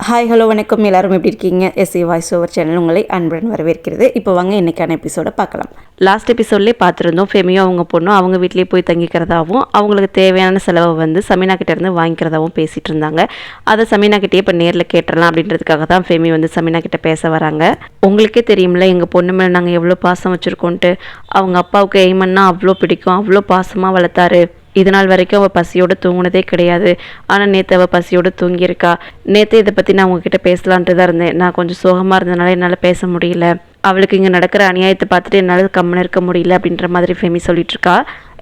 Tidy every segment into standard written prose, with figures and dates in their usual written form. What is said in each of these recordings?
Hi hello வணக்கம், எல்லாரும் எப்படி இருக்கீங்க? எஸ்ஏ வாய்ஸ் ஓவர் சேனல் உங்களை அன்புடன் வரவேற்கிறது. இப்போ வாங்க இன்றைக்கான எபிசோட பார்க்கலாம். லாஸ்ட் எபிசோட்லேயே பார்த்துருந்தோம், ஃபெமியும் அவங்க பொண்ணும் அவங்க வீட்லேயே போய் தங்கிக்கிறதாகவும் அவங்களுக்கு தேவையான செலவை வந்து சமீனா கிட்டேருந்து வாங்கிக்கிறதாகவும் பேசிகிட்டு இருந்தாங்க. அதை சமீனா கிட்டே இப்போ நேரில் கேட்டுடலாம் அப்படின்றதுக்காக தான் ஃபெமி வந்து சமீனா கிட்டே பேச வராங்க. உங்களுக்கே தெரியும்ல எங்கள் பொண்ணு மேலே நாங்கள் எவ்வளோ பாசம் வச்சுருக்கோன்ட்டு. அவங்க அப்பாவுக்கு எய்மன்னா அவ்வளோ பிடிக்கும், அவ்வளோ பாசமாக வளர்த்தாரு. இது நாள் வரைக்கும் அவள் பசியோடு தூங்கினதே கிடையாது. ஆனால் நேற்று அவள் பசியோடு தூங்கியிருக்கா. நேற்று இதை பற்றி நான் உங்ககிட்ட பேசலான்ட்டு தான் இருந்தேன். நான் கொஞ்சம் சோகமாக இருந்ததுனால என்னால் பேச முடியல. அவளுக்கு இங்கே நடக்கிற அநியாயத்தை பார்த்துட்டு என்னால் கம்மன் இருக்க முடியல அப்படின்ற மாதிரி ஃபெமி சொல்லிட்டுருக்கா.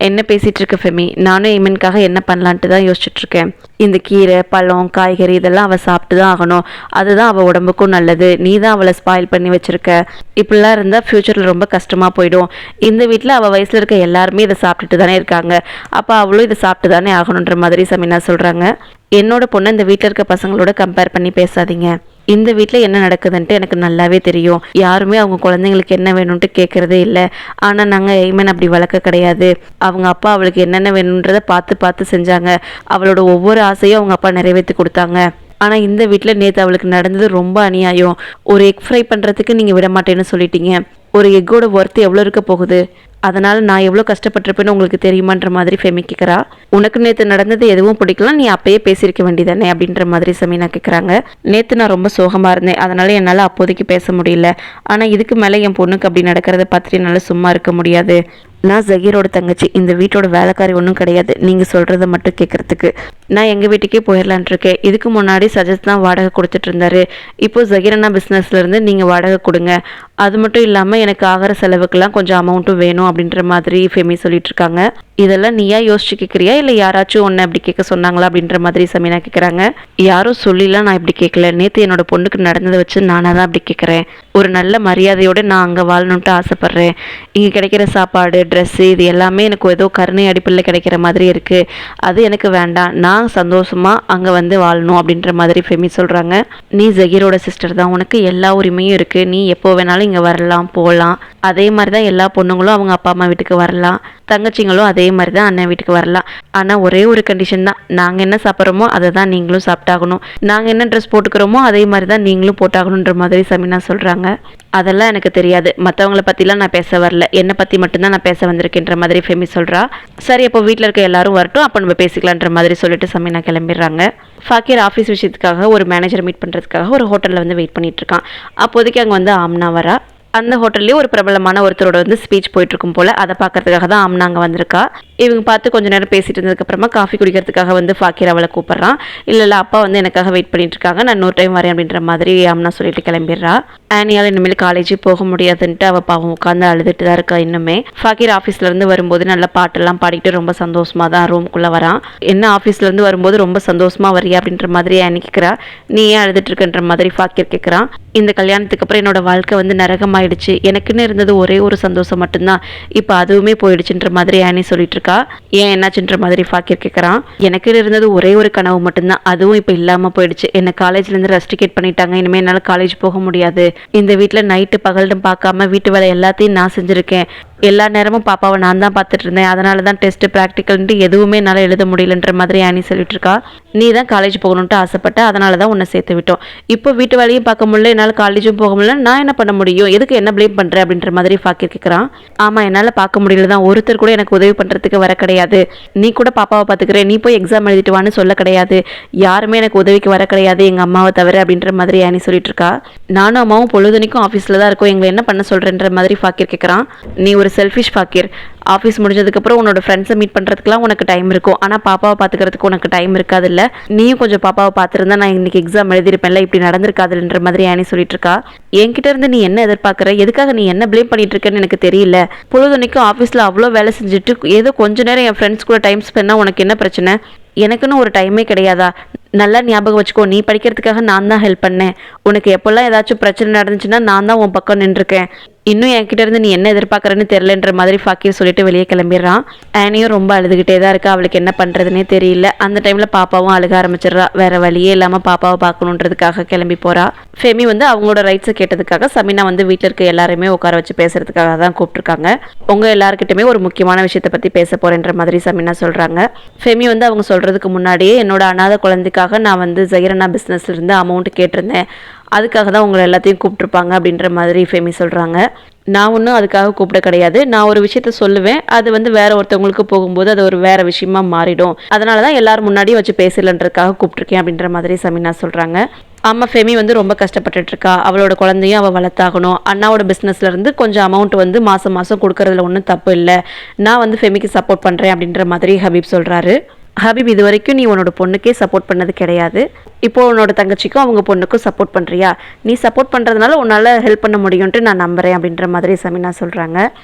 என்ன பேசிகிட்டு இருக்க ஃபெமி? நானும் எய்மனுக்காக என்ன பண்ணலான்ட்டு தான் யோசிச்சுட்ருக்கேன். இந்த கீரை, பழம், காய்கறி இதெல்லாம் அவள் சாப்பிட்டு தான் ஆகணும். அதுதான் அவள் உடம்புக்கும் நல்லது. நீ தான் அவளை ஸ்பாயில் பண்ணி வச்சுருக்க. இப்படிலாம் இருந்தால் ஃப்யூச்சரில் ரொம்ப கஷ்டமாக போயிடும். இந்த வீட்டில் அவள் வயசில் இருக்க எல்லாருமே இதை சாப்பிட்டுட்டு தானே இருக்காங்க. அப்போ அவளும் இதை சாப்பிட்டு தானே ஆகணுன்ற மாதிரி சமீனா சொல்கிறாங்க. என்னோட பொண்ணை இந்த வீட்டில் இருக்க பசங்களோட கம்பேர் பண்ணி பேசாதீங்க. இந்த வீட்டில் என்ன நடக்குதுன்ட்டு எனக்கு நல்லாவே தெரியும். யாருமே அவங்க குழந்தைங்களுக்கு என்ன வேணும்ன்ட்டு கேட்குறதே இல்லை. ஆனால் நாங்கள் எய்மன் அப்படி வளர்க்க கிடையாது. அவங்க அப்பா அவளுக்கு என்னென்ன வேணுன்றதை பார்த்து பார்த்து செஞ்சாங்க. அவளோட ஒவ்வொரு ஆசையும் அவங்க அப்பா நிறைவேற்றி கொடுத்தாங்க. ஆனால் இந்த வீட்டில் நேற்று அவளுக்கு நடந்தது ரொம்ப அநியாயம். ஒரு எக் ஃப்ரை பண்ணுறதுக்கு நீங்கள் விட மாட்டேன்னு சொல்லிட்டீங்க. ஒரு எக்கோட ஒர்த்து எவ்வளோ இருக்க போகுது? அதனால் நான் எவ்வளோ கஷ்டப்பட்டிருப்பேன்னு உங்களுக்கு தெரியுமான்ற மாதிரி ஃபெமி கேட்குறா. உனக்கு நேற்று நடந்தது எதுவும் பிடிக்கலாம், நீ அப்பயே பேசியிருக்க வேண்டியதானே அப்படின்ற மாதிரி சமீனா கேட்குறாங்க. நேற்று நான் ரொம்ப சோகமாக இருந்தேன், அதனால் என்னால் அப்போதைக்கு பேச முடியல. ஆனால் இதுக்கு மேலே என் பொண்ணுக்கு அப்படி நடக்கிறத பார்த்துட்டு என்னால் சும்மா இருக்க முடியாது. நான் ஜகீரோட தங்கச்சி, இந்த வீட்டோட வேலைக்காரி ஒன்றும் கிடையாது நீங்கள் சொல்கிறத மட்டும் கேட்குறதுக்கு. நான் எங்கள் வீட்டுக்கே போயிடலான் இருக்கேன். இதுக்கு முன்னாடி சஜஸ் தான் வாடகை கொடுத்துட்டு இருந்தாரு. இப்போது ஜகீரனா பிஸ்னஸ்லேருந்து நீங்கள் வாடகை கொடுங்க. அது மட்டும் இல்லாமல் எனக்கு ஆகிற செலவுக்கெல்லாம் கொஞ்சம் அமௌண்ட்டும் வேணும் அப்படின்ற மாதிரி ஃபெமி சொல்லிட்டு இருக்காங்க. இதெல்லாம் நீயா யோசிச்சு கேட்குறியா, இல்லை யாராச்சும் ஒன்று அப்படி கேட்க சொன்னாங்களா அப்படின்ற மாதிரி சமீனா கேட்குறாங்க. யாரும் சொல்லிலாம் நான் இப்படி கேட்கல. நேற்று என்னோட பொண்ணுக்கு நடந்ததை வச்சு நானாக தான் அப்படி கேட்குறேன். ஒரு நல்ல மரியாதையோடு நான் அங்கே வாழணுன்ட்டு ஆசைப்பட்றேன். இங்கே கிடைக்கிற சாப்பாடு, ட்ரெஸ்ஸு இது எல்லாமே எனக்கு ஏதோ கருணை அடிப்பில் கிடைக்கிற மாதிரி இருக்குது. அது எனக்கு வேண்டாம். நான் சந்தோஷமாக அங்கே வந்து வாழணும் அப்படின்ற மாதிரி ஃபெமி சொல்கிறாங்க. நீ ஜகீரோட சிஸ்டர் தான், உனக்கு எல்லா உரிமையும் இருக்குது. நீ எப்போ வேணாலும் இங்கே வரலாம் போகலாம். அதே மாதிரி தான் எல்லா பொண்ணுங்களும் அவங்க அப்பா அம்மா வீட்டுக்கு வரலாம். தங்கச்சிங்களும் அதே மாதிரி தான் அண்ணன் வீட்டுக்கு வரலாம். ஆனால் ஒரே ஒரு கண்டிஷன் தான், நாங்கள் என்ன சாப்பிட்றோமோ அதை தான் நீங்களும் சாப்பிட்டாகணும். நாங்கள் என்ன ட்ரெஸ் போட்டுக்கிறோமோ அதே மாதிரி தான் நீங்களும் போட்டாகணுன்ற மாதிரி சமீனா சொல்கிறாங்க. அதெல்லாம் எனக்கு தெரியாது, மற்றவங்களை பற்றிலாம் நான் பேச வரல, என்னை பற்றி மட்டும்தான் நான் பேச வந்திருக்கேன்ற மாதிரி ஃபெமி சொல்கிறா. சரி, அப்போ வீட்டில் இருக்க எல்லாரும் வரட்டும், அப்போ நம்ம பேசிக்கலான்ற மாதிரி சொல்லிட்டு சமீனா கிளம்பிடுறாங்க. ஃபாக்கிர் ஆஃபீஸ் விஷயத்துக்காக ஒரு மேனேஜரை மீட் பண்ணுறதுக்காக ஒரு ஹோட்டலில் வந்து வெயிட் பண்ணிட்டு இருக்கான். அப்போதைக்கு அங்கே வந்து ஆம்னா வரா. அந்த ஹோட்டல்லேயே ஒரு பிரபலமான ஒருத்தரோட வந்து ஸ்பீச் போயிட்டுருக்கும் போல். அதை பார்க்கறதுக்காக தான் ஆம்னா அங்கே வந்திருக்கா. இவங்க பார்த்து கொஞ்சம் நேரம் பேசிட்டு இருந்ததுக்கப்புறமா காஃபி குடிக்கிறதுக்காக வந்து ஃபாக்கிர் அவளை கூப்பிட்றான். இல்லை அப்பா வந்து எனக்காக வெயிட் பண்ணிட்டு இருக்காங்க, நான் இன்னொரு டைம் வரேன் அப்படின்ற மாதிரி ஆம்னா சொல்லிட்டு கிளம்பிடுறா. ஆனியால் இனிமேல் காலேஜே போக முடியாதுன்ட்டு அவள் பாவம் உட்காந்து அழுதுட்டு தான் இருக்கா. இன்னுமே ஃபாக்கிர் ஆஃபீஸ்லேருந்து வரும்போது நல்ல பாட்டெல்லாம் பாடிக்கிட்டு ரொம்ப சந்தோஷமாக தான் ரூம்குள்ளே வரான். என்ன ஆஃபீஸ்லேருந்து வரும்போது ரொம்ப சந்தோஷமாக வரியா அப்படின்ற மாதிரி ஆனி கேட்குறா. நீ ஏன் அழுதுட்டு இருக்குன்ற மாதிரி ஃபாக்கிர் கேட்குறான். இந்த கல்யாணத்துக்கு அப்புறம் என்னோட வாழ்க்கை வந்து நரகமாயிடுச்சு. எனக்குன்னு இருந்தது ஒரே ஒரு சந்தோஷம் மட்டும்தான், இப்போ அதுவுமே போயிடுச்சுன்ற மாதிரி ஆனி சொல்லிட்டு இருக்கா. ஏன் என்னாச்சுன்ற மாதிரி ஃபாக்கிர் கேட்குறான். எனக்குன்னு இருந்தது ஒரே ஒரு கனவு மட்டும்தான், அதுவும் இப்போ இல்லாமல் போயிடுச்சு. என்னை காலேஜ்லேருந்து ரெஸ்டிகேட் பண்ணிட்டாங்க. இனிமேல் என்னால் காலேஜ் போக முடியாது. இந்த வீட்டில் நைட்டு பகல்னு பார்க்காம வீட்டு வேலை எல்லாத்தையும் நான் செஞ்சுருக்கேன். எல்லா நேரமும் பாப்பாவை நான் தான் பார்த்துட்டு இருந்தேன். அதனால தான் டெஸ்ட்டு ப்ராக்டிக்கல்ன்ட்டு எதுவுமே என்னால் எழுத முடியலன்ற மாதிரி ஆனி சொல்லிட்டு இருக்கா. நீ தான் காலேஜ் போகணுன்ட்டு ஆசைப்பட்ட, அதனால தான் உன்னை சேர்த்து விட்டோம். இப்போ வீட்டு வேலையும் பார்க்க முடியல, என்னால் காலேஜும் போக முடியல, நான் என்ன பண்ண முடியும்? எதுக்கு என்ன ப்ளேம் பண்ணுறேன் அப்படின்ற மாதிரி ஃபாக்கிர் கேட்குறான். ஆமாம், என்னால் பார்க்க முடியல தான். ஒருத்தர் கூட எனக்கு உதவி பண்ணுறதுக்கு வர கிடையாது. நீ கூட பாப்பாவை பார்த்துக்கிறேன், நீ போய் எக்ஸாம் எழுதிட்டு வான்னு சொல்ல கிடையாது. யாருமே எனக்கு உதவிக்கு வர கிடையாது எங்கள் அம்மாவை தவிர அப்படின்ற மாதிரி ஆனி சொல்லிட்டு இருக்கா. நானும் அம்மாவும் பொழுதுனிக்கும் ஆஃபீஸில் தான் இருக்கோம், எங்களை என்ன பண்ண சொல்கிறேன்ற மாதிரி ஃபாக்கிர் கேட்குறான். நீ ஒரு செல்ஃபிஷ் ஃபாக்கிர். ஆஃபீஸ் முடிஞ்சதுக்கப்புறம் உன்னோட ஃப்ரெண்ட்ஸை மீட் பண்ணுறதுக்குலாம் உனக்கு டைம் இருக்கும், ஆனால் பாப்பாவை பார்த்துக்கிறதுக்கு உனக்கு டைம் இருக்காது. இல்லை, நீயும் கொஞ்சம் பாப்பாவை பார்த்துருந்தா நான் இன்னைக்கு எக்ஸாம் எழுதிருப்பேன்ல, இப்படி நடந்திருக்காதுன்ற மாதிரி ஆனி சொல்லிட்டு இருக்கா. என்கிட்ட இருந்து நீ என்ன எதிர்பார்க்குற? எதுக்காக நீ என்ன ப்ளேம் பண்ணிட்டு இருக்கேன்னு எனக்கு தெரியல. பொழுதுனைக்கும் ஆஃபீஸில் அவ்வளோ வேலை செஞ்சுட்டு ஏதோ கொஞ்ச நேரம் என் ஃப்ரெண்ட்ஸ் கூட டைம் ஸ்பெண்ட் உனக்கு என்ன பிரச்சனை? எனக்குன்னு ஒரு டைமே கிடையாதா? நல்லா ஞாபகம் வச்சுக்கோ, நீ படிக்கிறதுக்காக நான் தான் ஹெல்ப் பண்ணேன். உனக்கு எப்போல்லாம் ஏதாச்சும் பிரச்சனை நடந்துச்சுன்னா நான் தான் உன் பக்கம் நின்றுருக்கேன். இன்னும் என்கிட்ட இருந்து நீ என்ன எதிர்பார்க்குறேன்னு தெரிலன்ற மாதிரி ஃபாக்கிர் சொல்லிட்டு சொல்லிட்டு வெளியே கிளம்பிடுறான். ஆனியும் ரொம்ப அழுதுகிட்டே தான் இருக்கா. அவளுக்கு என்ன பண்ணுறதுனே தெரியல. அந்த டைமில் பாப்பாவும் அழுக ஆரம்பிச்சிடுறா. வேறு வழியே இல்லாமல் பாப்பாவை பார்க்கணுன்றதுக்காக கிளம்பி போகிறா. ஃபெமி வந்து அவங்களோட ரைட்ஸை கேட்டதுக்காக சமீனா வந்து வீட்டில் இருக்க எல்லாருமே உட்கார வச்சு பேசுறதுக்காக தான் கூப்பிட்டுருக்காங்க. உங்கள் எல்லாருக்கிட்டையுமே ஒரு முக்கியமான விஷயத்தை பற்றி பேச போகிறேன்ற மாதிரி சமீனா சொல்கிறாங்க. ஃபெமி வந்து அவங்க சொல்கிறதுக்கு முன்னாடியே என்னோட அனாதை குழந்தைக்காக நான் வந்து ஜஹீரனா பிஸ்னஸ்லேருந்து அமௌண்ட் கேட்டிருந்தேன், அதுக்காக தான் உங்களை எல்லாத்தையும் கூப்பிட்ருப்பாங்க அப்படின்ற மாதிரி ஃபெமி சொல்கிறாங்க. நான் ஒன்றும் அதுக்காக கூப்பிட கிடையாது. நான் ஒரு விஷயத்த சொல்லுவேன், அது வந்து வேற ஒருத்தவங்களுக்கு போகும்போது அது ஒரு வேற விஷயமா மாறிடும். அதனால தான் எல்லாரும் முன்னாடியும் வச்சு பேசலன்றதுக்காக கூப்பிட்ருக்கேன் அப்படின்ற மாதிரி சமீனா சொல்கிறாங்க. ஆமாம், ஃபெமி வந்து ரொம்ப கஷ்டப்பட்டுட்டு இருக்கா. அவளோட குழந்தையும் அவள் வளர்த்தாகணும். அண்ணாவோட பிஸ்னஸ்லேருந்து கொஞ்சம் அமௌண்ட் வந்து மாதம் மாதம் கொடுக்கறதுல ஒன்றும் தப்பு இல்லை. நான் வந்து ஃபெமிக்கு சப்போர்ட் பண்ணுறேன் அப்படின்ற மாதிரி ஹபீப் சொல்கிறாரு. ஹபீப், இது வரைக்கும் நீ உன்னோட பொண்ணுக்கே சப்போர்ட் பண்ணது கிடையாது. இப்போது உன்னோட தங்கச்சிக்கும் அவங்க பொண்ணுக்கும் சப்போர்ட் பண்ணுறியா? நீ சப்போர்ட் பண்ணுறதுனால உன்னால் ஹெல்ப் பண்ண முடியும்ன்ட்டு நான் நம்புகிறேன் அப்படின்ற மாதிரி சமீனா சொல்கிறாங்க.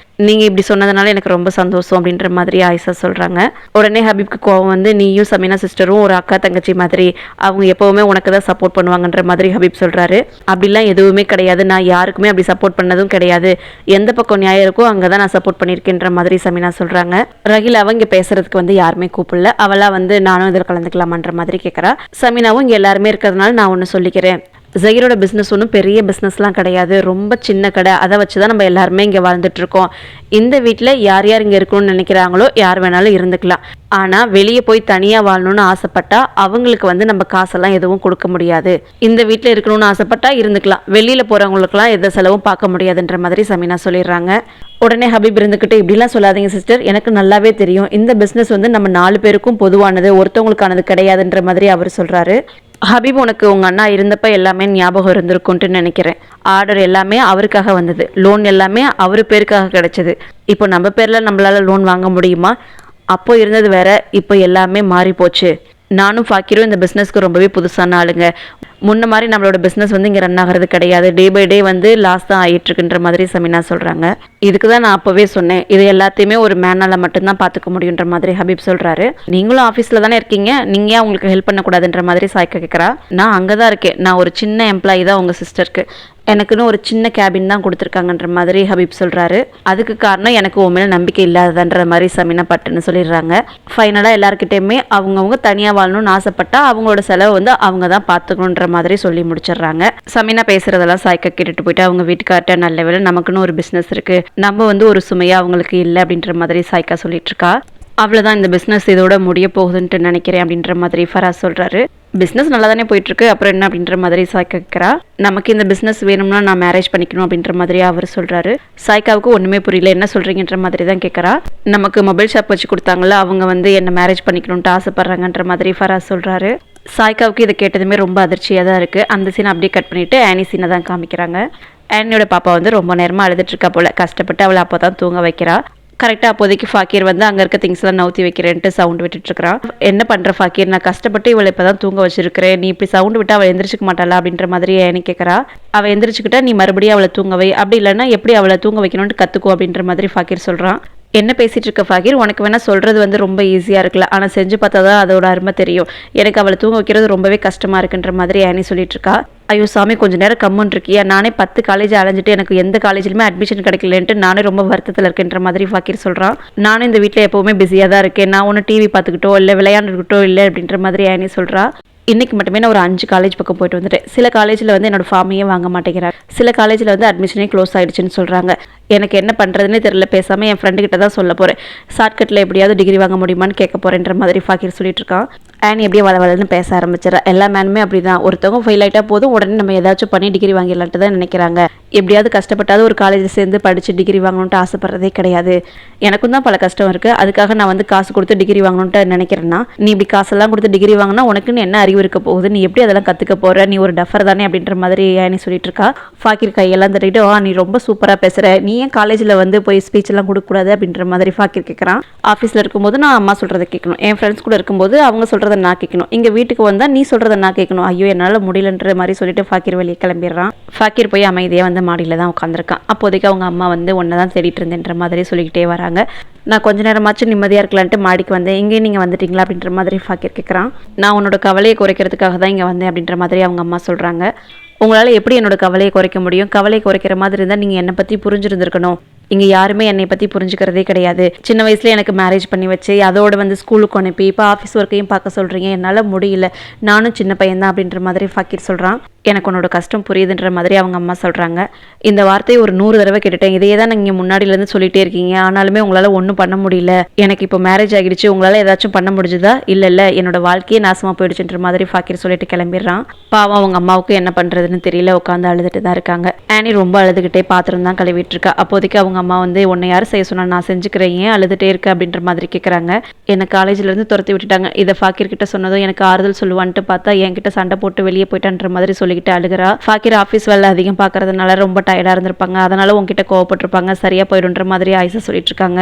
நீங்கள் இப்படி சொன்னதுனால எனக்கு ரொம்ப சந்தோஷம் அப்படின்ற மாதிரி ஆயிஷா சொல்கிறாங்க. உடனே ஹபீப்க்கு கோவம் வந்து, நீயும் சமீனா சிஸ்டரும் ஒரு அக்கா தங்கச்சி மாதிரி, அவங்க எப்போவுமே உனக்கு தான் சப்போர்ட் பண்ணுவாங்கன்ற மாதிரி ஹபீப் சொல்கிறாரு. அப்படிலாம் எதுவுமே கிடையாது, நான் யாருக்குமே அப்படி சப்போர்ட் பண்ணதும் கிடையாது. எந்த பக்கம் நியாயம் இருக்கோ அங்கே தான் நான் சப்போர்ட் பண்ணியிருக்கேன்ற மாதிரி சமீனா சொல்கிறாங்க. ரஹீல் அவங்க பேசுறதுக்கு வந்து யாருமே கூப்பிடல. அவளாக வந்து நானும் இதில் கலந்துக்கலாமான்ற மாதிரி கேட்குறா. சமீனாவும் இங்கே எல்லாருமே இருக்கிறதுனால நான் ஒன்று சொல்லிக்கிறேன். ஜஹீரோட பிஸ்னஸ் ஒன்றும் பெரிய பிஸ்னஸ்லாம் கிடையாது, ரொம்ப சின்ன கடை. அதை வச்சு தான் நம்ம எல்லாருமே இங்கே வாழ்ந்துட்டுருக்கோம். இந்த வீட்டில் யார் யார் இங்கே இருக்கணும்னு நினைக்கிறாங்களோ யார் வேணாலும் இருந்துக்கலாம். ஆனால் வெளியே போய் தனியாக வாழணும்னு ஆசைப்பட்டா அவங்களுக்கு வந்து நம்ம காசெல்லாம் எதுவும் கொடுக்க முடியாது. இந்த வீட்டில் இருக்கணும்னு ஆசைப்பட்டா இருந்துக்கலாம், வெளியில் போகிறவங்களுக்குலாம் எந்த செலவும் பார்க்க முடியாதுன்ற மாதிரி சமீனா சொல்லிடுறாங்க. உடனே ஹபீப் இருந்துக்கிட்டு, இப்படிலாம் சொல்லாதீங்க சிஸ்டர், எனக்கு நல்லாவே தெரியும் இந்த பிஸ்னஸ் வந்து நம்ம 4 பேருக்கும் பொதுவானது, ஒருத்தவங்களுக்கானது கிடையாதுன்ற மாதிரி அவர் சொல்கிறாரு. ஹபீப், உனக்கு உங்கள் அண்ணா இருந்தப்போ எல்லாமே ஞாபகம் இருந்திருக்கும்ட்டு நினைக்கிறேன். ஆர்டர் எல்லாமே அவருக்காக வந்தது, லோன் எல்லாமே அவர் பேருக்காக கிடைச்சது. இப்போ நம்ம பேரில் நம்மளால் லோன் வாங்க முடியுமா? அப்போ இருந்தது வேற, இப்போ எல்லாமே மாறி போச்சு. நானும் ஃபாக்கிரும் இந்த பிஸ்னஸ்க்கு ரொம்பவே புதுசான ஆளுங்க. முன்ன மாதிரி நம்மளோட பிஸ்னஸ் வந்து இங்கே ரன் ஆகிறது கிடையாது. டே பை டே வந்து லாஸ் தான் ஆகிட்டுருக்குன்ற மாதிரி சமீனா சொல்கிறாங்க. இதுக்கு தான் நான் அப்போவே சொன்னேன், இது எல்லாத்தையுமே ஒரு மேனால் மட்டும்தான் பார்த்துக்க முடியுன்ற மாதிரி ஹபீப் சொல்கிறாரு. நீங்களும் ஆஃபீஸில் தானே இருக்கீங்க, நீங்கள் ஏன் உங்களுக்கு ஹெல்ப் பண்ணக்கூடாதுன்ற மாதிரி சாய்க்க கேட்குறா. நான் அங்கே தான் இருக்கேன், நான் ஒரு சின்ன எம்ப்ளாயி தான் உங்கள் சிஸ்டருக்கு, எனக்குன்னு ஒரு சின்ன கேபின் தான் கொடுத்துருக்காங்கன்ற மாதிரி ஹபீப் சொல்கிறாரு. அதுக்கு காரணம் எனக்கு உன் மேலே நம்பிக்கை இல்லாததுன்ற மாதிரி சமீனா பட்டுன்னு சொல்லிடுறாங்க. ஃபைனலாக எல்லாருக்கிட்டையுமே அவங்கவுங்க தனியாக வாழணும்னு ஆசைப்பட்டா அவங்களோட செலவு வந்து அவங்க தான் பார்த்துக்கணுன்ற மாதிரி சொல்லி முடிச்சிடுறாங்க. சமீனா பேசுறதெல்லாம் சாய்க்க கேட்டுட்டு போயிட்டு அவங்க வீட்டுக்கார்ட்ட, நல்ல வேளை நமக்குன்னு ஒரு பிஸ்னஸ் இருக்குது, நம்ம வந்து ஒரு சுமையாக அவங்களுக்கு இல்லை அப்படின்ற மாதிரி சாய்க்கா சொல்லிட்டு இருக்கா. அவ்வளோதான், இந்த பிஸ்னஸ் இதோட முடிய போகுதுன்ட்டு நினைக்கிறேன் அப்படின்ற மாதிரி ஃபராஸ் சொல்கிறாரு. பிஸ்னஸ் நல்லா தானே போயிட்டுருக்கு, அப்புறம் என்ன அப்படின்ற மாதிரி சாய்க்கா கேட்குறா. நமக்கு இந்த பிஸ்னஸ் வேணும்னா நான் மேரேஜ் பண்ணிக்கணும் அப்படின்ற மாதிரி அவர் சொல்கிறாரு. சாய்க்காவுக்கு ஒன்றுமே புரியல, என்ன சொல்கிறீங்கன்ற மாதிரி தான் கேட்குறா. நமக்கு மொபைல் ஷாப் வச்சு கொடுத்தாங்களா, அவங்க வந்து என்ன மேரேஜ் பண்ணிக்கணும்ட்டு ஆசைப்பட்றாங்கன்ற மாதிரி ஃபராஸ் சொல்கிறாரு. சாய்க்காவுக்கு இதை கேட்டதுமே ரொம்ப அதிர்ச்சியாக தான் இருக்குது. அந்த சீனை அப்படியே கட் பண்ணிவிட்டு ஆனி சீனை தான் காமிக்கிறாங்க. ஆனியோட பாப்பா வந்து ரொம்ப நேரமாக அழுதுட்டுருக்கா போல், கஷ்டப்பட்டு அவளை அப்போ தான் தூங்க வைக்கிறா. கரெக்டாக அப்போதைக்கு ஃபாக்கீர் வந்து அங்கே இருக்க திங்ஸ்லாம் நவுத்தி வைக்கிறேன்ட்டு சவுண்ட் விட்டுட்டுருக்கான். என்ன பண்ணுற ஃபாக்கீர், நான் கஷ்டப்பட்டு இவளை இப்போ தான் தூங்க வச்சிருக்கிறேன், நீ இப்படி சவுண்டு விட்டு அவள் எந்திரிச்சிக்க மாட்டாளா அப்படின்ற மாதிரி ஏன்னு கேட்குறா. அவள் எந்திரிச்சுக்கிட்டா நீ மறுபடியும் அவளை தூங்க வை, அப்படி இல்லைன்னா எப்படி அவளை தூங்க வைக்கணும்னு கற்றுக்கோ அப்படின்ற மாதிரி ஃபாக்கீர் சொல்கிறான். என்ன பேசிகிட்டு இருக்க ஃபாக்கீர், உனக்கு வேணால் சொல்கிறது வந்து ரொம்ப ஈஸியாக இருக்குல்ல, ஆனால் செஞ்சு பார்த்தா தான் அதோட அருமை தெரியும். எனக்கு அவளை தூங்க வைக்கிறது ரொம்பவே கஷ்டமாக இருக்குன்ற மாதிரி ஆனி சொல்லிட்டு இருக்கா. ஐயோ சாமி, கொஞ்சம் நேரம் கம்முன்னு இருக்கியா, நானே 10 காலேஜ் அலைஞ்சிட்டு எனக்கு எந்த காலேஜ்லையுமே அட்மிஷன் கிடைக்கலன்ட்டு நானே ரொம்ப வருத்தத்தில் இருக்கேன்ற மாதிரி ஃபாக்கீர் சொல்கிறான். நானும் இந்த வீட்டில் எப்போவுமே பிஸியாக தான் இருக்கேன், நான் ஒன்று டிவி பார்த்துக்கிட்டோ இல்லை விளையாண்டுக்கிட்டோ இல்லை அப்படின்ற மாதிரி ஆனி சொல்கிறா. இன்றைக்கி மட்டுமே நான் ஒரு 5 காலேஜ் பக்கம் போயிட்டு வந்துட்டேன். சில காலேஜில் வந்து என்னோடய ஃபார்மையே வாங்க மாட்டேங்கிறாங்க, சில காலேஜில் வந்து அட்மிஷனே க்ளோஸ் ஆகிடுச்சுன்னு சொல்கிறாங்க. எனக்கு என்ன பண்ணுறதுனே தெரியல, பேசாமல் என் ஃப்ரெண்டுக்கிட்ட தான் சொல்ல போகிறேன், ஷார்ட்கட்டில் எப்படியாவது டிகிரி வாங்க முடியுமான்னு கேட்க போகிறேன்ற மாதிரி ஃபாக்கீர் சொல்லிட்டு இருக்கான். ஆனி எப்படியே வளவலன்னு பேச ஆரம்பிச்சிடறா. எல்லா மேனுமே அப்படி தான், ஒருத்தவங்க ஃபெயில் ஆகிட்டா போதும் உடனே நம்ம ஏதாச்சும் பண்ணி டிகிரி வாங்கிடலான்ட்டு தான் நினைக்கிறாங்க. எப்படியாவது கஷ்டப்பட்டாவது ஒரு காலேஜில் சேர்ந்து படித்து டிகிரி வாங்கணுன்ட்டு ஆசைப்படுறதே கிடையாது. எனக்கும் தான் பல கஷ்டம் இருக்குது, அதுக்காக நான் வந்து காசு கொடுத்து டிகிரி வாங்கணுன்ட்டு நினைக்கிறேன்னா, நீ இப்படி காசெல்லாம் கொடுத்து டிகிரி வாங்கினா உனக்குன்னு என்ன அறிவு இருக்க போகுது, நீ எப்படி அதெல்லாம் கற்றுக்க போகிற, நீ ஒரு டஃபர் தானே அப்படின்ற மாதிரி ஆனி சொல்லிட்டு இருக்கா. ஃபாக்கீர் கையெல்லாம் தட்டிட்டு, நீ ரொம்ப சூப்பராக பேசுகிற, நீ ஏன் காலேஜில் வந்து போய் ஸ்பீச்செல்லாம் கொடுக்கக்கூடாது அப்படின்ற மாதிரி ஃபாக்கீர் கேட்குறான். ஆஃபீஸில் இருக்கும்போது நான் அம்மா சொல்கிறத கேட்கணும், என் ஃப்ரெண்ட்ஸ் கூட இருக்கும்போது அவங்க சொல்கிறத நான் கேட்கணும், இங்கே வீட்டுக்கு வந்தால் நீ சொல்கிறத நான் கேட்கணும், ஐயோ என்னால் முடியலன்ற மாதிரி சொல்லிட்டு ஃபாக்கீர் வெளியே கிளம்பிடுறான். ஃபாக்கீர் போய் அமைதியாக வந்து மாடியில் தான் உட்காந்துருக்கான். அப்போதைக்கு அவங்க அம்மா வந்து ஒன்றை தான் தேடிட்டு இருந்தேன்ற மாதிரி சொல்லிக்கிட்டே வராங்க. நான் கொஞ்ச நேரமாச்சும் நிம்மதியாக இருக்கலான்ட்டு மாடிக்கு வந்தேன், இங்கேயும் நீங்கள் வந்துட்டீங்களா அப்படின்ற மாதிரி ஃபாக்கீர் கேட்குறான். நான் உன்னோட கவலையை குறைக்கிறதுக்காக தான் இங்கே வந்தேன் அப்படின்ற மாதிரி அவங்க அம்மா சொல்கிறாங்க. உங்களால் எப்படி என்னோட கவலையை குறைக்க முடியும், கவலையை குறைக்கிற மாதிரி இருந்தால் நீங்கள் என்னை பற்றி புரிஞ்சிருந்துருக்கணும், இங்கே யாருமே என்னை பற்றி புரிஞ்சுக்கிறதே கிடையாது. சின்ன வயசுல எனக்கு மேரேஜ் பண்ணி வச்சு அதோட வந்து ஸ்கூலுக்கு அனுப்பி இப்போ ஆஃபீஸ் ஒர்க்கையும் பார்க்க சொல்கிறீங்க, என்னால் முடியல, நானும் சின்ன பையன்தான் அப்படின்ற மாதிரி ஃபக்கீர் சொல்கிறான். எனக்கு உன்னோட கஷ்டம் புரியுதுன்ற மாதிரி அவங்க அம்மா சொல்கிறாங்க. இந்த வார்த்தையை ஒரு 100 தடவை கேட்டுட்டேன், இதையே தான் நீங்கள் முன்னாடியிலேருந்து சொல்லிகிட்டே இருக்கீங்க, ஆனாலுமே உங்களால் ஒன்றும் பண்ண முடியல. எனக்கு இப்போ மேரேஜ் ஆகிடுச்சு, உங்களால் ஏதாச்சும் பண்ண முடிஞ்சுதா? இல்லை என்னோட வாழ்க்கையே நாசமாக போயிடுச்சுன்ற மாதிரி ஃபக்கீர் சொல்லிட்டு கிளம்பிடுறான். பாவம் அவங்க அம்மாவுக்கு என்ன பண்ணுறதுன்னு தெரியல, உட்காந்து அழுதுட்டு தான் இருக்காங்க. ஆனி ரொம்ப அழுதுகிட்டே பாத்திரம் தான் கழுவிட்டு இருக்கா. அப்போதைக்கு அவங்க அம்மா வந்து உன்னை யார் செய்ய சொன்னா, நான் செஞ்சுக்கிறேன், ஏன் அழுதுகிட்டே இருக்கு அப்படின்ற மாதிரி கேட்குறாங்க. என்னை காலேஜ்லேருந்து துரத்தி விட்டுட்டாங்க, இதை ஃபக்கீர் கிட்ட சொன்னதும் எனக்கு ஆறுதல் சொல்லுவான்ட்டு பார்த்தா என்கிட்ட சண்டை போட்டு வெளியே போயிட்டான்ற மாதிரி சொல்லிக்கிட்டு அழுகிறா. ஃபக்கீர் ஆஃபீஸ் வேலை அதிகம் பார்க்கறதுனால ரொம்ப டயர்டாக இருந்திருப்பாங்க, அதனால உங்ககிட்ட கோவப்பட்டிருப்பாங்க, சரியா போயிடுன்ற மாதிரி ஆயிஷா சொல்லிட்டு இருக்காங்க.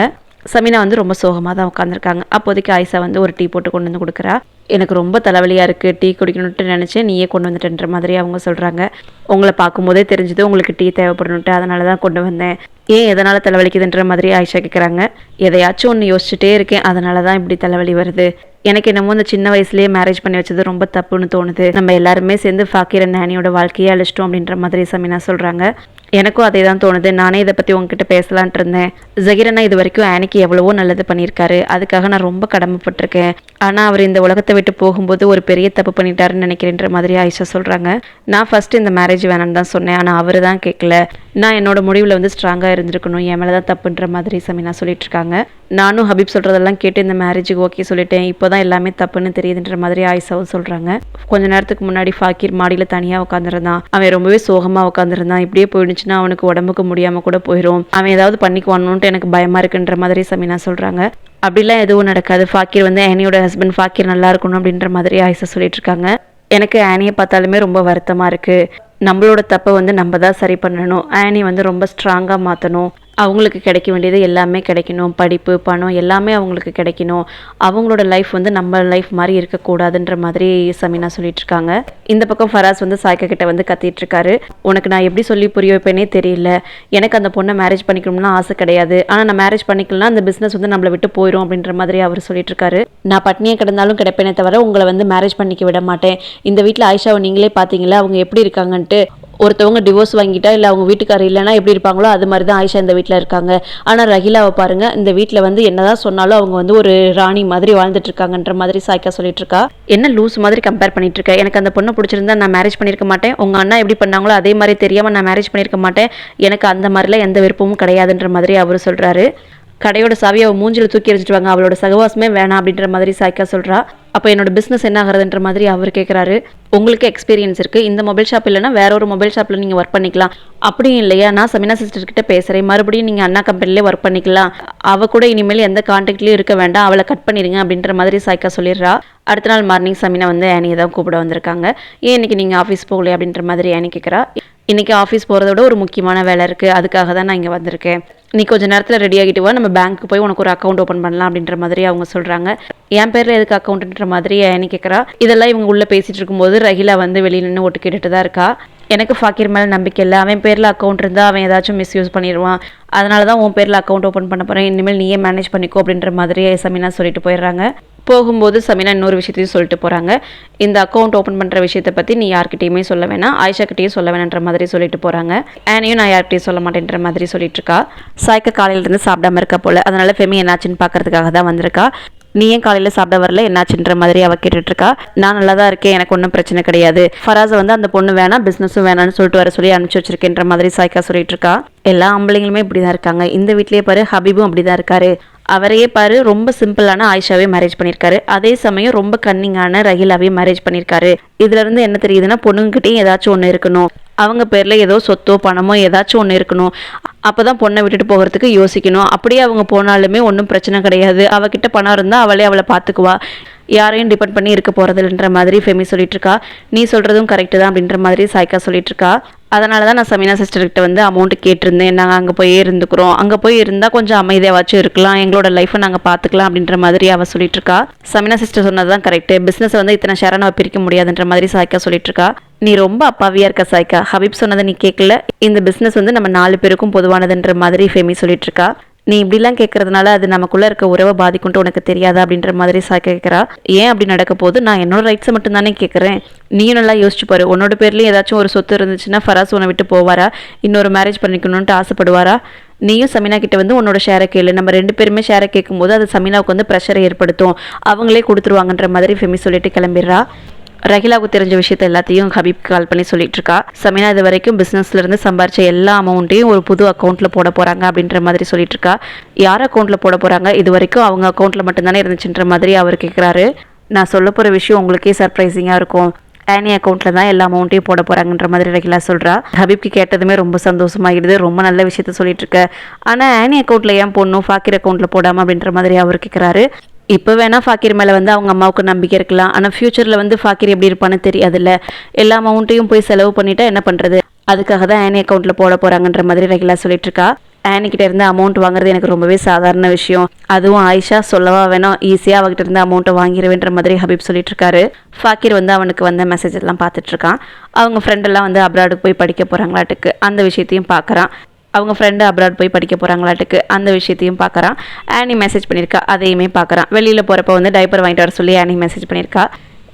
சமீனா வந்து ரொம்ப சோகமாக தான் உட்காந்துருக்காங்க. அப்போதைக்கு ஆயிஷா வந்து ஒரு டீ போட்டு கொண்டு வந்து கொடுக்குறா. எனக்கு ரொம்ப தலைவலியாக இருக்குது, டீ குடிக்கணுன்ட்டு நினச்சேன், நீயே கொண்டு வந்துட்டேன்ற மாதிரி அவங்க சொல்கிறாங்க. உங்களை பார்க்கும்போதே தெரிஞ்சது உங்களுக்கு டீ தேவைப்படணுன்ட்டு, அதனால தான் கொண்டு வந்தேன். ஏன் எதனால் தலைவலிக்குதுன்ற மாதிரி ஆயிஷா கேட்குறாங்க. எதையாச்சும் ஒன்று யோசிச்சுட்டே இருக்கேன், அதனால தான் இப்படி தலைவலி வருது. எனக்கு என்னமோ இந்த சின்ன வயசுலேயே மேரேஜ் பண்ணி வச்சது ரொம்ப தப்புன்னு தோணுது. நம்ம எல்லாருமே சேர்ந்து ஃபக்கீர் ஆனியோட வாழ்க்கையை அழிச்சிட்டோம் அப்படின்ற மாதிரி சமீனா சொல்கிறாங்க. எனக்கும் அதே தான் தோணுது, நானே இதை பற்றி உங்ககிட்ட பேசலான்ட்டு இருந்தேன். ஜஹீர் அண்ணா இது வரைக்கும் ஆனிக்கு எவ்வளவோ நல்லது பண்ணியிருக்காரு, அதுக்காக நான் ரொம்ப கடமைப்பட்டிருக்கேன். ஆனால் அவர் இந்த உலகத்தை விட்டு போகும்போது ஒரு பெரிய தப்பு பண்ணிட்டாருன்னு நினைக்கிறேன்ற மாதிரி ஆயிஷா சொல்கிறாங்க. நான் ஃபஸ்ட்டு இந்த மேரேஜ் வேணான்னு தான் சொன்னேன், ஆனால் அவர் தான் கேட்கல. நான் என்னோட முடிவில் வந்து ஸ்ட்ராங்காக இருந்திருக்கணும், என் மேலே தான் தப்புன்ற மாதிரி சமீனா சொல்லிட்டு இருக்காங்க. நானும் ஹபீப் சொல்கிறதெல்லாம் கேட்டு இந்த மேரேஜுக்கு ஓகே சொல்லிட்டேன், இப்போ தான் எல்லாமே தப்புன்னு தெரியுதுன்ற மாதிரி ஆயிஷாவும் சொல்கிறாங்க. கொஞ்ச நேரத்துக்கு முன்னாடி ஃபக்கீர் மாடியில் தனியாக உட்காந்துருந்தான். அவன் ரொம்பவே சோகமாக உட்காந்துருந்தான். இப்படியே போயிடுச்சுன்னா அவனுக்கு உடம்புக்கு முடியாமல் கூட போயிடும், அவன் ஏதாவது பண்ணிக்குவானுன்ட்டு எனக்கு பயமாக இருக்குன்ற மாதிரி சமீனா சொல்கிறாங்க. அப்படிலாம் எதுவும் நடக்காது, ஃபக்கீர் வந்து ஆனியோட ஹஸ்பண்ட், ஃபக்கீர் நல்லா இருக்கணும் அப்படின்ற மாதிரி ஆயிஷா சொல்லிட்டு இருக்காங்க. எனக்கு ஆனியை பார்த்தாலுமே ரொம்ப வருத்தமாக இருக்குது. நம்மளோட தப்பை வந்து நம்ம தான் சரி பண்ணணும், ஆனி வந்து ரொம்ப ஸ்ட்ராங்காக மாற்றணும், அவங்களுக்கு கிடைக்க வேண்டியது எல்லாமே கிடைக்கணும், படிப்பு பணம் எல்லாமே அவங்களுக்கு கிடைக்கணும், அவங்களோட லைஃப் வந்து நம்ம லைஃப் மாதிரி இருக்கக்கூடாதுன்ற மாதிரி சமீனா சொல்லிட்டு இருக்காங்க. இந்த பக்கம் ஃபராஸ் வந்து சாய்க்கா கிட்ட வந்து கத்திட்டு இருக்காரு. உனக்கு நான் எப்படி சொல்லி புரிய வைப்பேனே தெரியல, எனக்கு அந்த பொண்ணை மேரேஜ் பண்ணிக்கணும்னா ஆசை கிடையாது, ஆனால் நான் மேரேஜ் பண்ணிக்கலாம் அந்த பிஸ்னஸ் வந்து நம்மளை விட்டு போயிடும் அப்படின்ற மாதிரி அவர் சொல்லிட்டு இருக்காரு. நான் பட்னியை கிடந்தாலும் கிடைப்பேனே தவிர உங்களை வந்து மேரேஜ் பண்ணிக்க விட மாட்டேன். இந்த வீட்டில் ஆயிஷாவை நீங்களே பார்த்தீங்களா, அவங்க எப்படி இருக்காங்கன்ட்டு. ஒருத்தவங்க டிவோர்ஸ் வாங்கிட்டா இல்லை அவங்க வீட்டுக்காரர் இல்லைன்னா எப்படி இருப்பாங்களோ அது மாதிரி தான் ஆயிஷா இந்த வீட்டில் இருக்காங்க. ஆனால் ரஹீலாவை பாருங்கள், இந்த வீட்டில் வந்து என்னதான் சொன்னாலும் அவங்க வந்து ஒரு ராணி மாதிரி வாழ்ந்துட்டு இருக்காங்கன்ற மாதிரி சாய்க்கா சொல்லிட்டு இருக்கா. என்ன லூஸ் மாதிரி கம்பேர் பண்ணிட்டு இருக்க, எனக்கு அந்த பொண்ணை பிடிச்சிருந்தா நான் மேரேஜ் பண்ணியிருக்க மாட்டேன், உங்கள் அண்ணா எப்படி பண்ணாங்களோ அதே மாதிரி தெரியாமல் நான் மேரேஜ் பண்ணியிருக்க மாட்டேன், எனக்கு அந்த மாதிரிலாம் எந்த விருப்பமும் கிடையாதுன்ற மாதிரி அவர் சொல்கிறாரு. கடையோட சாவியை அவள் மூஞ்சில் தூக்கி எறிஞ்சிட்டு வாங்க, அவளோட சகவாசமே வேணாம் அப்படின்ற மாதிரி சாய்க்கா சொல்கிறா. அப்போ என்னோட பிஸ்னஸ் என்ன ஆகிறதுன்ற மாதிரி அவர் கேட்குறாரு. உங்களுக்கு எக்ஸ்பீரியன்ஸ் இருக்குது, இந்த மொபைல் ஷாப் இல்லைனா வேற ஒரு மொபைல் ஷாப்பில் நீங்கள் ஒர்க் பண்ணிக்கலாம், அப்படியும் இல்லையா நான் சமீனா சிஸ்டர்கிட்ட பேசுகிறேன், மறுபடியும் நீங்கள் அண்ணா கம்பெனிலே ஒர்க் பண்ணிக்கலாம், அவள் கூட இனிமேல் எந்த கான்டாக்ட்லேயும் இருக்க வேண்டாம், அவளை கட் பண்ணிடுங்க அப்படின்ற மாதிரி சாய்க்கா சொல்லிடுறா. அடுத்த நாள் மார்னிங் சமீனா வந்து ஆனியை தான் கூப்பிட வந்திருக்காங்க. ஏன் இன்னைக்கு நீங்கள் ஆஃபீஸ் போகலையே அப்படின்ற மாதிரி ஆனி கேட்குறா. இன்றைக்கி ஆஃபீஸ் போகிறதோட ஒரு முக்கியமான வேலை இருக்குது, அதுக்காக தான் நான் இங்கே வந்திருக்கேன், நீ கொஞ்சம் நேரத்தில் ரெடி ஆகிட்டு வா, நம்ம பேங்க்கு போய் உனக்கு ஒரு அக்கௌண்ட் ஓப்பன் பண்ணலாம் அப்படின்ற மாதிரி அவங்க சொல்கிறாங்க. என் பேரில் எதுக்கு அக்கௌண்ட்டுன்ற மாதிரி ஆனி கேட்குறா. இதெல்லாம் இவங்க உள்ளே பேசிகிட்டு இருக்கும்போது ரஹீலா வந்து வெளியில் நின்று ஓட்டு கேட்டுட்டு தான் இருக்கா. எனக்கு ஃபக்கீர் மேலே நம்பிக்கை இல்லை, அவன் பேரில் அக்கௌண்ட் இருந்தால் அவன் ஏதாச்சும் மிஸ்யூஸ் பண்ணிடுவான், அதனால தான் உன் பேரில் அக்கௌண்ட் ஓப்பன் பண்ண போகிறேன், இனிமேல் நீயே மேனேஜ் பண்ணிக்கோ அப்படின்ற மாதிரி சமீனா சொல்லிட்டு போயிடுறாங்க. போகும்போது சமீனா இன்னொரு விஷயத்தையும் சொல்லிட்டு போகிறாங்க. இந்த அக்கௌண்ட் ஓப்பன் பண்ணுற விஷயத்தை பற்றி நீ யார்கிட்டையுமே சொல்ல வேணாம், ஆயிஷா கிட்டேயும் சொல்ல வேணான்ற மாதிரி சொல்லிட்டு போகிறாங்க. ஆனியும் நான் யார்கிட்டையும் சொல்ல மாட்டேன்ற மாதிரி சொல்லிட்டு இருக்கா. சாய்க்கா காலையிலேருந்து சாப்பிடாம இருக்கா போல், அதனால ஃபெமி என்னாச்சுன்னு பார்க்கறதுக்காக தான் வந்திருக்கா. நீ ஏன் காலையில் சாப்பிட வரல என்னாச்சுன்ற மாதிரி அவள் கேட்டுட்ருக்கா. நான் நல்லா தான் இருக்கேன், எனக்கு ஒன்றும் பிரச்சனை கிடையாது, ஃபராஸை வந்து அந்த பொண்ணு வேணாம் பிஸ்னஸும் வேணான்னு சொல்லிட்டு வர சொல்லி அனுப்பிச்சி வச்சிருக்கேன்ற மாதிரி சாய்க்கா சொல்லிட்டு இருக்கா. எல்லா ஆம்பளைங்களுமே இப்படி தான் இருக்காங்க, இந்த வீட்லேயே பாரு ஹபீபும் அப்படி தான் இருக்காரு, அவரையே பாரு ரொம்ப சிம்பிளான ஆயிஷாவே மேரேஜ் பண்ணியிருக்காரு, அதே சமயம் ரொம்ப கன்னிங்கான ரஹீலாவே மேரேஜ் பண்ணியிருக்காரு. இதுலேருந்து என்ன தெரியுதுன்னா பொண்ணுங்கிட்டையும் ஏதாச்சும் ஒன்று இருக்கணும், அவங்க பேரில் ஏதோ சொத்தோ பணமோ ஏதாச்சும் ஒன்று இருக்கணும், அப்போ தான் பொண்ணை விட்டுட்டு போகிறதுக்கு யோசிக்கணும். அப்படியே அவங்க போனாலுமே ஒன்றும் பிரச்சனை கிடையாது, அவகிட்ட பணம் இருந்தால் அவளை பார்த்துக்குவா, யாரையும் டிபெண்ட் பண்ணி இருக்க போகிறதுன்ற மாதிரி ஃபெமி சொல்லிட்டு இருக்கா. நீ சொல்கிறதும் கரெக்டு தான் அப்படின்ற மாதிரி சாய்க்கா சொல்லிட்டு இருக்கா. அதனால தான் நான் சமீனா சிஸ்டர்கிட்ட வந்து அமௌண்ட்டு கேட்டிருந்தேன், நாங்கள் அங்கே போய் இருந்துக்கிறோம், அங்கே போய் இருந்தால் கொஞ்சம் அமைதியாவாச்சும் இருக்கலாம், எங்களோட லைஃப்பை நாங்கள் பார்த்துக்கலாம் அப்படின்ற மாதிரி அவள் சொல்லிட்டு இருக்கா. சமீனா சிஸ்டர் சொன்னது தான் கரெக்டு, பிஸ்னஸை வந்து இத்தனை ஷேராக நம்ம பிரிக்க முடியாதுன்ற மாதிரி சாய்க்கா சொல்லிட்டு இருக்கா. நீ ரொம்ப அப்பாவியாக இருக்க சாய்க்கா, ஹபீப் சொன்னதை நீ கேட்கல, இந்த பிஸ்னஸ் வந்து நம்ம 4 பேருக்கும் பொதுவானதுன்ற மாதிரி ஃபெமி சொல்லிட்டு இருக்கா. நீ இப்படிலாம் கேட்கறதுனால அது நமக்குள்ளே இருக்க உறவை பாதிக்கும்ட்டு உனக்கு தெரியாதா அப்படின்ற மாதிரி சாய்க்கா கேட்குறா. ஏன் அப்படி நடக்க போது, நான் என்னோட ரைட்ஸை மட்டும் தானே கேட்குறேன், நீயும் நல்லா யோசிச்சு பாரு, உன்னோட பேர்லேயும் ஏதாச்சும் ஒரு சொத்து இருந்துச்சுன்னா ஃபராஸ் உன்னை விட்டு போவாரா, இன்னொரு மேரேஜ் பண்ணிக்கணும்ட்டு ஆசைப்படுவாரா, நீயும் சமீனா கிட்ட வந்து உன்னோட ஷேரை கேளு, நம்ம 2 பேருமே ஷேரை கேட்கும்போது அது சமீனாவுக்கு வந்து ப்ரெஷரை ஏற்படுத்தும், அவங்களே கொடுத்துருவாங்கன்ற மாதிரி ஃபெமி சொல்லிட்டு கிளம்பிடுறா. ரஹிலாவுக்கு தெரிஞ்ச விஷயத்த எல்லாத்தையும் ஹபீப் கால் பண்ணி சொல்லிட்டு இருக்கா. சமீனா இது வரைக்கும் பிசினஸ்ல இருந்து சம்பாரிச்ச எல்லா அமௌண்ட்டையும் ஒரு புது அக்கௌண்ட்ல போட போறாங்க அப்படின்ற மாதிரி சொல்லிட்டு இருக்கா. யார் அக்கௌண்ட்ல போட போறாங்க, இது வரைக்கும் அவங்க அக்கௌண்ட்ல மட்டும்தானே இருந்துச்சுன்ற மாதிரி அவர் கேட்கிறாரு. நான் சொல்ல போற விஷயம் உங்களுக்கே சர்ப்ரைசிங்கா இருக்கும், ஆனி அக்கௌண்ட்ல தான் எல்லா அமௌண்ட்டையும் போட போறாங்கன்ற மாதிரி ரஹிலா சொல்றா. ஹபீப்க்கு கேட்டதுமே ரொம்ப சந்தோஷமாகிடுது, ரொம்ப நல்ல விஷயத்த சொல்லிட்டு இருக்க. ஆனா ஆனி அக்கௌண்ட்ல ஏன் போடணும், ஃபாக்கிர் அக்கௌண்ட்ல போடாம அப்படின்ற மாதிரி அவர் கேட்கிறாரு. இப்போ வேணால் ஃபாக்கிர் மேலே வந்து அவங்க அம்மாவுக்கு நம்பிக்கை இருக்கலாம், ஆனால் ஃப்யூச்சரில் வந்து ஃபாக்கிர் எப்படி இருப்பான்னு தெரியாதுல்ல, எல்லா அமௌண்ட்டையும் போய் செலவு பண்ணிட்டா என்ன பண்ணுறது, அதுக்காக தான் ஆனி அக்கௌண்ட்டில் போட போகிறாங்கன்ற மாதிரி ரெகுலா சொல்லிட்டு இருக்கா. ஆனிக்கிட்ட இருந்து அமௌண்ட் வாங்குறது எனக்கு ரொம்பவே சாதாரண விஷயம், அதுவும் ஆயிஷா சொல்லவா வேணும், ஈஸியாக அவகிட்ட இருந்து அமௌண்ட்டை வாங்கிடுவேன்ற மாதிரி ஹபீப் சொல்லிட்டு இருக்காரு. ஃபாக்கிர் வந்து அவனுக்கு வந்த மெசேஜ் எல்லாம் பார்த்துட்டு இருக்கான். அவங்க ஃப்ரெண்டெல்லாம் வந்து அப்ராடுக்கு போய் படிக்க போகிறாங்களாட்டுக்கு, அந்த விஷயத்தையும் பார்க்குறான். அவங்க ஃப்ரெண்டு அப்ராட் போய் படிக்க போகிறாங்களாட்டுக்கு, அந்த விஷயத்தையும் பார்க்குறான். ஆனி மெசேஜ் பண்ணியிருக்கா, அதையுமே பார்க்குறான். வெளியில் போகிறப்ப வந்து டைப்பர் வாங்கிட்டு வர சொல்லி ஆனி மெசேஜ் பண்ணியிருக்கா.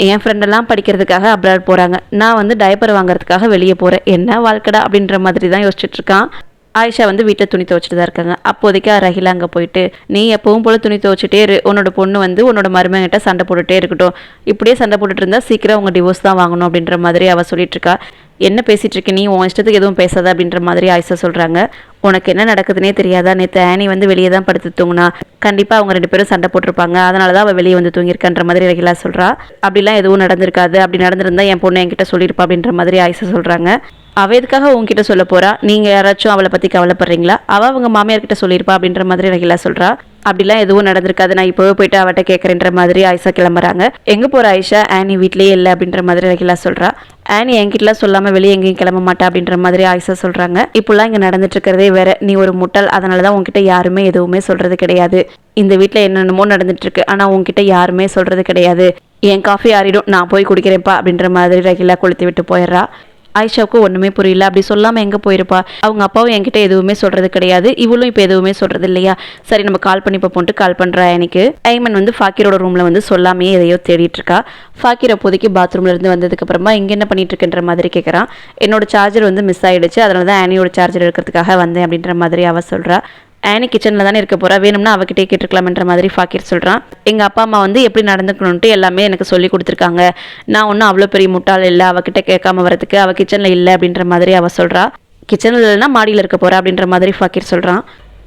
என் ஃப்ரெண்டெல்லாம் படிக்கிறதுக்காக அப்ராட் போகிறாங்க, நான் வந்து டைப்பர் வாங்குறதுக்காக வெளியே போகிறேன், என்ன வாழ்க்கடா அப்படின்ற மாதிரி தான் யோசிச்சுட்டு இருக்கான். ஆயிஷா வந்து வீட்டில் துணி துவச்சிட்டு தான் இருக்காங்க. அப்போதைக்கு ரஹிலா அங்கே போயிட்டு, நீ எப்பவும் போல துணி துவச்சிட்டே இரு, உன்னோட பொண்ணு வந்து உன்னோட மருமகிட்ட சண்டை போட்டுகிட்டே இருக்கட்டும், இப்படியே சண்டை போட்டுட்டு இருந்தா சீக்கிரம் அவங்க டிவோர்ஸ் தான் வாங்கணும் அப்படின்ற மாதிரி அவள் சொல்லிட்டு இருக்கா. என்ன பேசிகிட்டு இருக்க, நீ உன் இஷ்டத்துக்கு எதுவும் பேசாத அப்படின்ற மாதிரி ஆயிஷா சொல்கிறாங்க. உனக்கு என்ன நடக்குதுன்னே தெரியாதா, நேற்று ஆனி வந்து வெளியே தான் படுத்து தூங்கினா, கண்டிப்பாக அவங்க 2 பேரும் சண்டை போட்டிருப்பாங்க, அதனால தான் அவள் வெளியே வந்து தூங்கியிருக்கான்ற மாதிரி ரஹிலா சொல்கிறா. அப்படிலாம் எதுவும் நடந்திருக்காது, அப்படி நடந்திருந்தா என் பொண்ணு என்கிட்ட சொல்லியிருப்பா அப்படின்ற மாதிரி ஆயிஷா சொல்கிறாங்க. அவள் எதுக்காக உங்ககிட்ட சொல்ல போறா, நீங்கள் யாராச்சும் அவளை பற்றி கவலைப்படுறீங்களா, அவள் அவங்க மாமியார்கிட்ட சொல்லியிருப்பா அப்படின்ற மாதிரி ரஹிலா சொல்கிறா. அப்படிலாம் எதுவும் நடந்திருக்காது, நான் இப்போவே போயிட்டு அவட்ட கேட்குறேன்ற மாதிரி ஆயிஷா கிளம்புறாங்க. எங்கே போகிற ஆயிஷா, ஆனி வீட்லேயே இல்லை அப்படின்ற மாதிரி ரஹிலா சொல்கிறா. ஆனி என்கிட்டலாம் சொல்லாமல் வெளியே எங்கேயும் கிளம்ப மாட்டா அப்படின்ற மாதிரி ஆயிஷா சொல்கிறாங்க. இப்போல்லாம் இங்கே நடந்துட்டு இருக்கிறதே வேற, நீ ஒரு முட்டாள், அதனால தான் உங்ககிட்ட யாருமே எதுவுமே சொல்கிறது கிடையாது. இந்த வீட்டில் என்னென்னமோ நடந்துட்டு இருக்கு, ஆனால் உங்ககிட்ட யாருமே சொல்கிறது கிடையாது. என் காஃபி ஆறிடும், நான் போய் குடிக்கிறேன்ப்பா அப்படின்ற மாதிரி ரஹிலா கொளுத்தி விட்டு போயிடுறா. ஆயிஷாவுக்கு ஒன்றுமே புரியல, அப்படி சொல்லாமல் எங்கே போயிருப்பா, அவங்க அப்பாவும் என்கிட்ட எதுவுமே சொல்கிறது கிடையாது, இவளும் இப்போ எதுவுமே சொல்கிறது இல்லையா, சரி நம்ம கால் பண்ணி போட்டு கால் பண்ணுறா. எனக்கு ஐமன் வந்து ஃபாக்கிரோட ரூமில் வந்து சொல்லாமே எதையோ தேடிட்டு இருக்கா. ஃபாக்கிர் அப்போதைக்கு பாத்ரூம்ல இருந்து வந்ததுக்கப்புறமா இங்கே என்ன பண்ணிட்டு இருக்குன்ற மாதிரி கேட்குறான். என்னோட சார்ஜர் வந்து மிஸ் ஆகிடுச்சு, அதனால தான் ஆனியோட சார்ஜர் எடுக்கிறதுக்காக வந்தேன் அப்படின்ற மாதிரி அவ சொல்கிறா. ஆனி கிச்சனில் தானே இருக்க போகிறா, வேணும்னா அவகிட்டே கேட்டுருக்கலாம்ன்ற மாதிரி ஃபாக்கிர் சொல்கிறான். எங்கள் அப்பா அம்மா வந்து எப்படி நடந்துக்கணுன்ட்டு எல்லாமே எனக்கு சொல்லி கொடுத்துருக்காங்க, நான் ஒன்றும் அவ்வளோ பெரிய முட்டாள் இல்லை அவகிட்ட கேட்காம வரதுக்கு, அவள் கிச்சனில் இல்லை அப்படின்ற மாதிரி அவள் சொல்கிறா. கிச்சனில் இல்லைன்னா மாடியில் இருக்க போகிறா அப்படின்ற மாதிரி ஃபாக்கிர் சொல்கிறான்.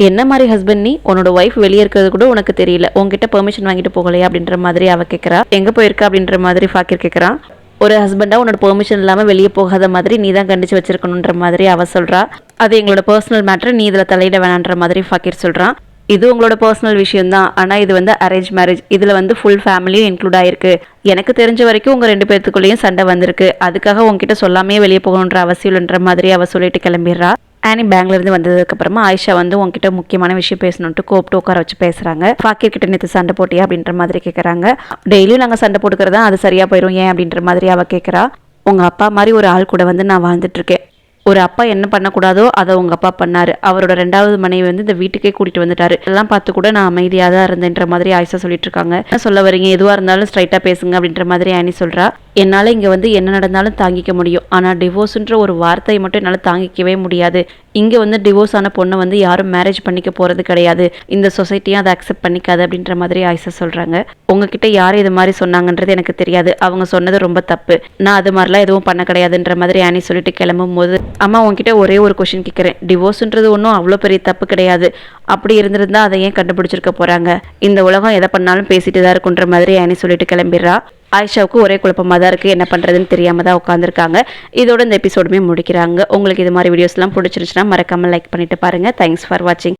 என்ன மாதிரி ஹஸ்பண்ட் நீ, உன்னோட ஒய்ஃப் வெளியே இருக்கிறது கூட உனக்கு தெரியல, உங்ககிட்ட பெர்மிஷன் வாங்கிட்டு போகலையா அப்படின்ற மாதிரி அவள் கேட்குறா. எங்கே போயிருக்கா அப்படின்ற மாதிரி ஃபாக்கிர் கேட்குறான். ஒரு ஹஸ்பண்டாக உன்னோட பெர்மிஷன் இல்லாமல் வெளியே போகாத மாதிரி நீ தான் கண்டிச்சு வச்சிருக்கணுன்ற மாதிரி அவள் சொல்கிறா. அது எங்களோட பர்சனல் மேட்ரு, நீ இதில் தலையிட வேணான்ற மாதிரி ஃபாக்கிர் சொல்கிறான். இது உங்களோட பர்சனல் விஷயம் தான், ஆனால் இது வந்து அரேஞ்ச் மேரேஜ், இதில் வந்து ஃபுல் ஃபேமிலியும் இன்க்ளூட் ஆயிருக்கு. எனக்கு தெரிஞ்ச வரைக்கும் உங்கள் 2 பேர்த்துக்குள்ளேயும் சண்டை வந்திருக்கு, அதுக்காக உங்ககிட்ட சொல்லாமே வெளியே போகணுன்ற அவசியம் இல்லைன்ற மாதிரி அவள் சொல்லிட்டு கிளம்பிடுறா. ஆனி பேங்க்லேருந்து வந்ததுக்கப்புறமா ஆயிஷா வந்து உங்ககிட்ட முக்கியமான விஷயம் பேசணுன்ட்டு கூப்பிட்டு உட்கார வச்சு பேசுகிறாங்க. ஃபாக்கிர் கிட்ட நேற்று சண்டை போட்டியா அப்படின்ற மாதிரி கேட்குறாங்க. டெய்லியும் நாங்கள் சண்டை போட்டுக்கிறதா, அது சரியாக போயிடும் ஏன் அப்படின்ற மாதிரி அவள் கேட்குறா. உங்கள் அப்பா மாதிரி ஒரு ஆள் கூட வந்து நான் வாழ்ந்துட்டுருக்கேன், ஒரு அப்பா என்ன பண்ணக்கூடாதோ அதை உங்க அப்பா பண்ணாரு, அவரோட 2வது மனைவி வந்து இந்த வீட்டுக்கே கூட்டிட்டு வந்துட்டாரு, எல்லாம் பார்த்து கூட நான் அமைதியாக தான் இருந்தேன்ற மாதிரி ஆயிஷா சொல்லிட்டு இருக்காங்க. என்ன சொல்ல வரீங்க, எதுவாக இருந்தாலும் ஸ்ட்ரைட்டாக பேசுங்க அப்படின்ற மாதிரி ஆனி சொல்றா. என்னால் இங்கே வந்து என்ன நடந்தாலும் தாங்கிக்க முடியும், ஆனால் டிவோர்ஸ்ன்ற ஒரு வார்த்தையை மட்டும் என்னால் தாங்கிக்கவே முடியாது. இங்கே வந்து டிவோர்ஸ் ஆன பொண்ணை வந்து யாரும் மேரேஜ் பண்ணிக்க போகிறது கிடையாது, இந்த சொசைட்டியும் அதை அக்செப்ட் பண்ணிக்காது அப்படின்ற மாதிரி ஆயிஷா சொல்கிறாங்க. உங்ககிட்ட யார் இது மாதிரி சொன்னாங்கன்றது எனக்கு தெரியாது, அவங்க சொன்னது ரொம்ப தப்பு, நான் அது மாதிரிலாம் எதுவும் பண்ண கிடையாதுன்ற மாதிரி ஆனி சொல்லிட்டு கிளம்பும் போது, அம்மா உங்ககிட்ட ஒரே ஒரு கொஸ்டின் கேட்குறேன், டிவோர்ஸ்ன்றது ஒன்றும் அவ்வளோ பெரிய தப்பு கிடையாது, அப்படி இருந்திருந்தா அதை ஏன் கண்டுபிடிச்சிருக்க போகிறாங்க, இந்த உலகம் எதை பண்ணாலும் பேசிட்டு தான் இருக்குன்ற மாதிரி ஆனி சொல்லிட்டு கிளம்பிடுறா. ஆயிஷாவுக்கு ஒரே குழப்பமாக தான் இருக்குது, என்ன பண்ணுறதுன்னு தெரியாமல் தான் உட்காந்துருக்காங்க. இதோட இந்த எபிசோடுமே முடிக்கிறாங்க. உங்களுக்கு இது மாதிரி வீடியோஸ்லாம் பிடிச்சிருச்சுன்னா மறக்காமல் லைக் பண்ணிட்டு பாருங்கள். தேங்க்ஸ் ஃபார் வாட்சிங்.